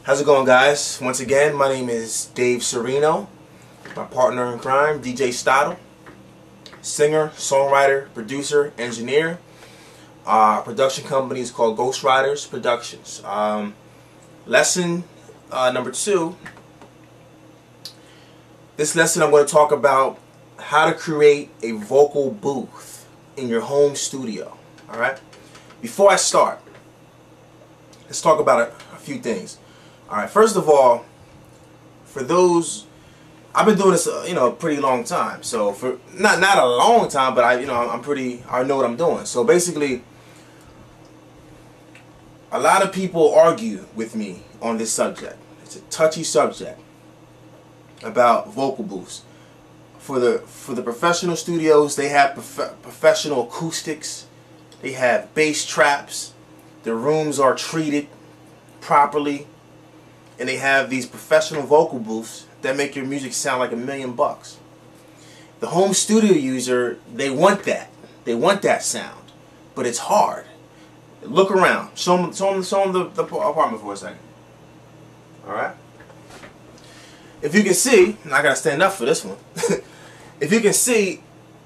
How's it going, guys? Once again, my name is Dave Serino. My partner in crime, DJ Stottle. Singer, songwriter, producer, engineer. Production company is called Ghost Riders Productions. Lesson number 2. This lesson I'm going to talk about how to create a vocal booth in your home studio. Alright? Before I start, let's talk about a few things. Alright, first of all, for those, I've been doing this a pretty long time. So for not a long time, but I know what I'm doing. So basically, a lot of people argue with me on this subject. It's a touchy subject about vocal booths. For the professional studios, they have professional acoustics. They have bass traps. The rooms are treated properly. And they have these professional vocal booths that make your music sound like $1 million. The home studio user, they want that. They want that sound. But it's hard. Look around. Show them the apartment for a second. Alright? If you can see, and I gotta stand up for this one. If you can see,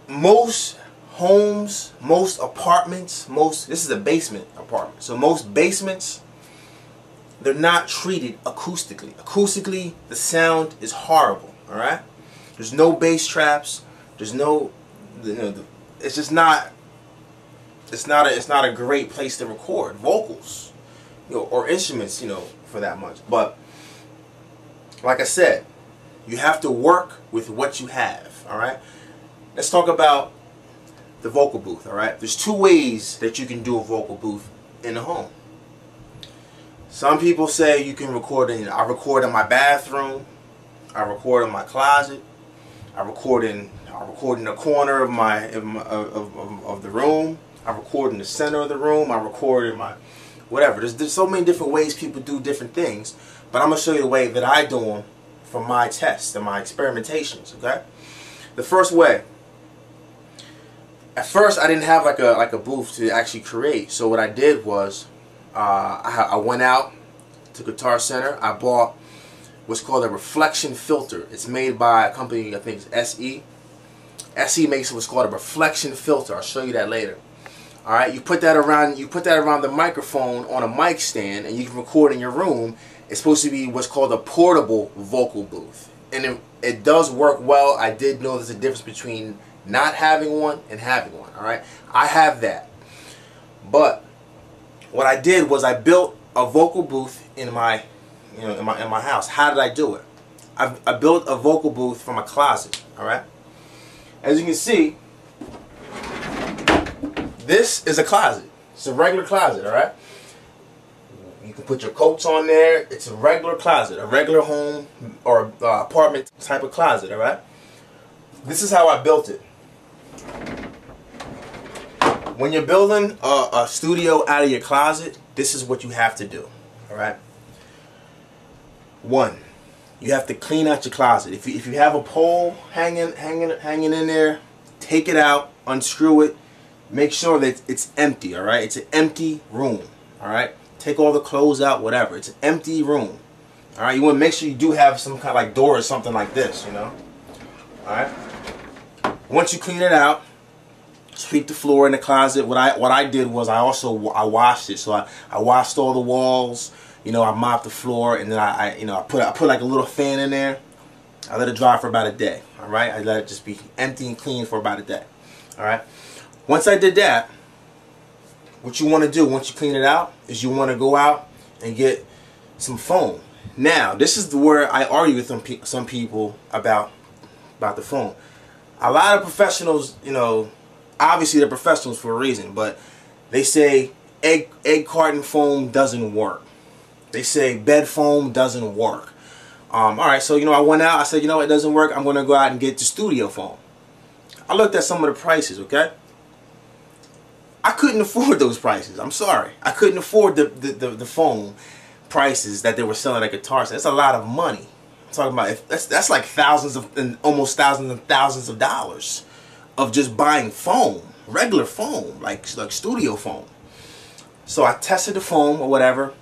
most homes, most apartments, this is a basement apartment. So most basements, they're not treated acoustically. Acoustically, the sound is horrible. All right, there's no bass traps. There's no, it's just not. It's not a great place to record vocals, or instruments, for that much. But like I said, you have to work with what you have. All right, let's talk about the vocal booth. All right, there's 2 ways that you can do a vocal booth in the home. Some people say you can record I record in my bathroom, I record in my closet, I record in the corner of the room, I record in the center of the room, I record in my whatever. There's so many different ways people do different things, but I'm gonna show you the way that I do them for my tests and my experimentations. Okay, the first way. At first, I didn't have like a booth to actually create, so what I did was, I went out to Guitar Center. I bought what's called a reflection filter. It's made by a company, I think it's SE. SE makes what's called a reflection filter. I'll show you that later. All right, you put that around the microphone on a mic stand, and you can record in your room. It's supposed to be what's called a portable vocal booth, and it does work well. I did know there's a difference between not having one and having one. All right, I have that, but what I did was I built a vocal booth in my house. How did I do it? I built a vocal booth from a closet. All right. As you can see, this is a closet. It's a regular closet. All right. You can put your coats on there. It's a regular closet, a regular home or apartment type of closet. All right. This is how I built it. When you're building a studio out of your closet, this is what you have to do. Alright? 1, you have to clean out your closet. If you have a pole hanging in there, take it out, unscrew it, make sure that it's empty. Alright? It's an empty room. Alright? Take all the clothes out, whatever. It's an empty room. Alright? You want to make sure you do have some kind of like door or something like this, Alright? Once you clean it out, sweep the floor in the closet. What I did was I washed it. So I washed all the walls. I mopped the floor, and then I put like a little fan in there. I let it dry for about a day. All right, I let it just be empty and clean for about a day. All right. Once I did that, what you want to do once you clean it out is you want to go out and get some foam. Now, this is where I argue with some people about the foam. A lot of professionals, obviously they're professionals for a reason, but they say egg carton foam doesn't work. They say bed foam doesn't work. Alright, so I went out, I said, it doesn't work, I'm going to go out and get the studio foam. I looked at some of the prices, okay? I couldn't afford those prices. I'm sorry. I couldn't afford the foam prices that they were selling at Guitar Center. That's a lot of money. I'm talking about, that's like almost thousands and thousands of dollars of just buying foam, regular foam, like studio foam. So I tested the foam or whatever.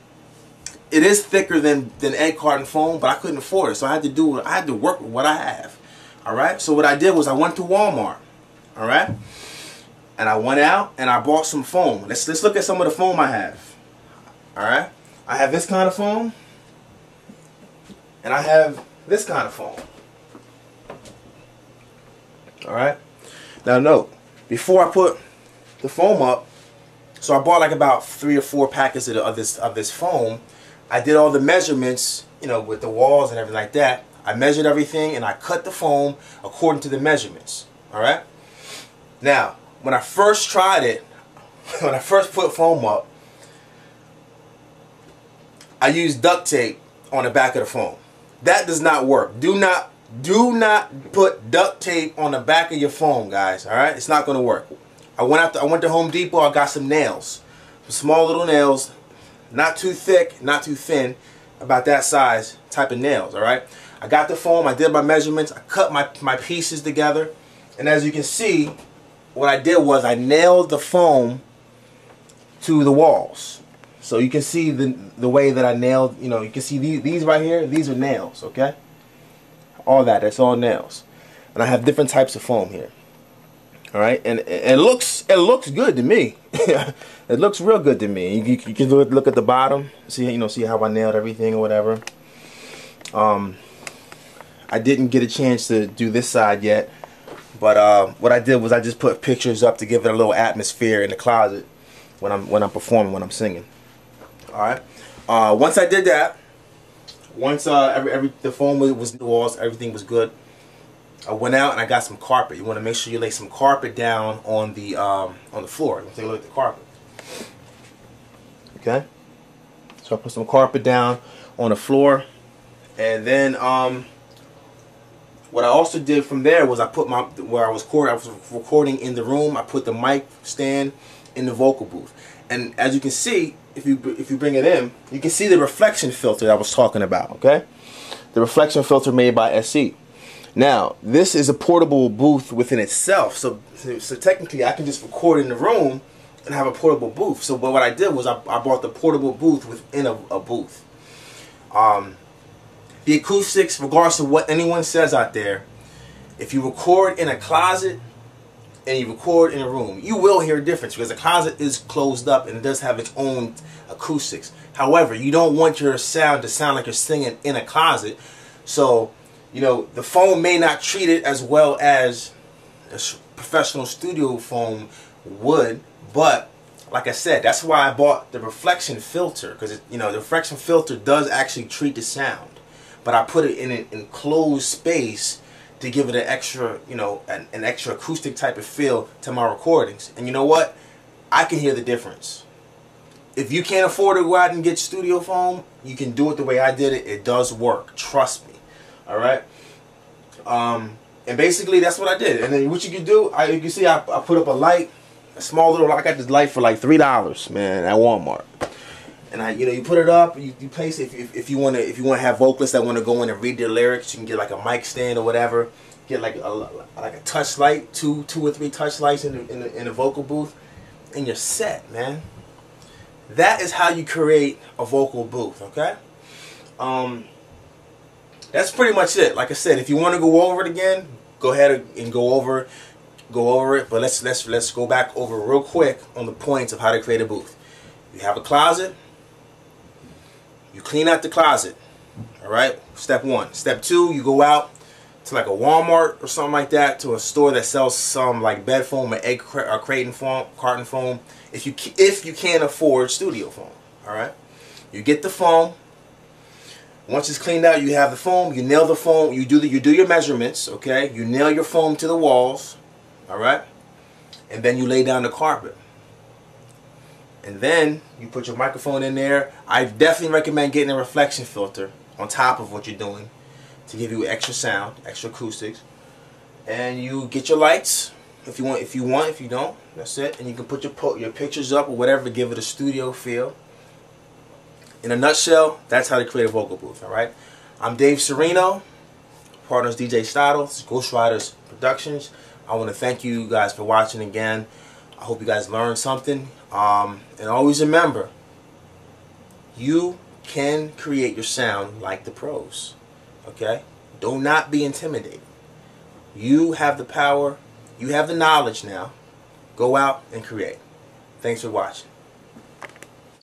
it is thicker than egg carton foam, but I couldn't afford it, so I had to work with what I have. All right. So what I did was I went to Walmart. All right. And I went out and I bought some foam. Let's look at some of the foam I have. All right. I have this kind of foam, and I have this kind of foam. All right. Now note, before I put the foam up, so I bought like about 3 or 4 packets of this foam. I did all the measurements, you know, with the walls and everything like that. I measured everything and I cut the foam according to the measurements. All right. Now, when I first tried it, when I first put foam up, I used duct tape on the back of the foam. That does not work. Do not put duct tape on the back of your foam, guys. All right, it's not going to work. I went to Home Depot. I got some nails, some small little nails, not too thick, not too thin, about that size type of nails. All right, I got the foam. I did my measurements. I cut my pieces together, and as you can see, what I did was I nailed the foam to the walls. So you can see the way that I nailed, you know, you can see these right here, these are nails, okay? All that's all nails. And I have different types of foam here. All right? And it looks good to me. It looks real good to me. You can look at the bottom, see how I nailed everything or whatever. I didn't get a chance to do this side yet. But what I did was I just put pictures up to give it a little atmosphere in the closet when I'm performing, when I'm singing. All right. Once I did that, once the foam was the walls, everything was good. I went out and I got some carpet. You want to make sure you lay some carpet down on the floor. Take a look at the carpet. Okay. So I put some carpet down on the floor, and then what I also did from there was I put where I was recording in the room. I put the mic stand in the vocal booth, and as you can see, if you bring it in, you can see the reflection filter that I was talking about. Okay, the reflection filter made by SE. Now this is a portable booth within itself, so technically I can just record in the room and have a portable booth. So but what I did was I bought the portable booth within a booth. The acoustics, regardless of what anyone says out there, if you record in a closet and you record in a room, you will hear a difference because the closet is closed up and it does have its own acoustics. However, you don't want your sound to sound like you're singing in a closet. So, you know, the foam may not treat it as well as a professional studio foam would, but like I said, that's why I bought the reflection filter, because the reflection filter does actually treat the sound. But I put it in an enclosed space to give it an extra, an extra acoustic type of feel to my recordings. And you know what? I can hear the difference. If you can't afford to go out and get studio foam, you can do it the way I did it. It does work. Trust me. All right. And basically that's what I did. And then what you can do, you can see I put up a light, a small little. I got this light for like $3, man, at Walmart. And you put it up, you place it. If you want to have vocalists that want to go in and read their lyrics, you can get like a mic stand or whatever. Get like a touch light, two or three touch lights in the vocal booth, and you're set, man. That is how you create a vocal booth, okay? That's pretty much it. Like I said, if you want to go over it again, go ahead and go over it. But let's go back over real quick on the points of how to create a booth. You have a closet. You clean out the closet. All right. Step 1. Step 2. You go out to like a Walmart or something like that, to a store that sells some like bed foam or egg or carton foam. If you can't afford studio foam. All right. You get the foam. Once it's cleaned out, you have the foam. You nail the foam. You do your measurements. Okay. You nail your foam to the walls. All right. And then you lay down the carpet. And then you put your microphone in there. I definitely recommend getting a reflection filter on top of what you're doing to give you extra sound, extra acoustics. And you get your lights if you want. If you don't, that's it. And you can put your pictures up or whatever to give it a studio feel. In a nutshell, that's how to create a vocal booth. All right. I'm Dave Sereno, partners DJ Stottle, Ghost Riders Productions. I want to thank you guys for watching again. I hope you guys learned something. And always remember, you can create your sound like the pros. Okay? Do not be intimidated. You have the power. You have the knowledge now. Go out and create. Thanks for watching.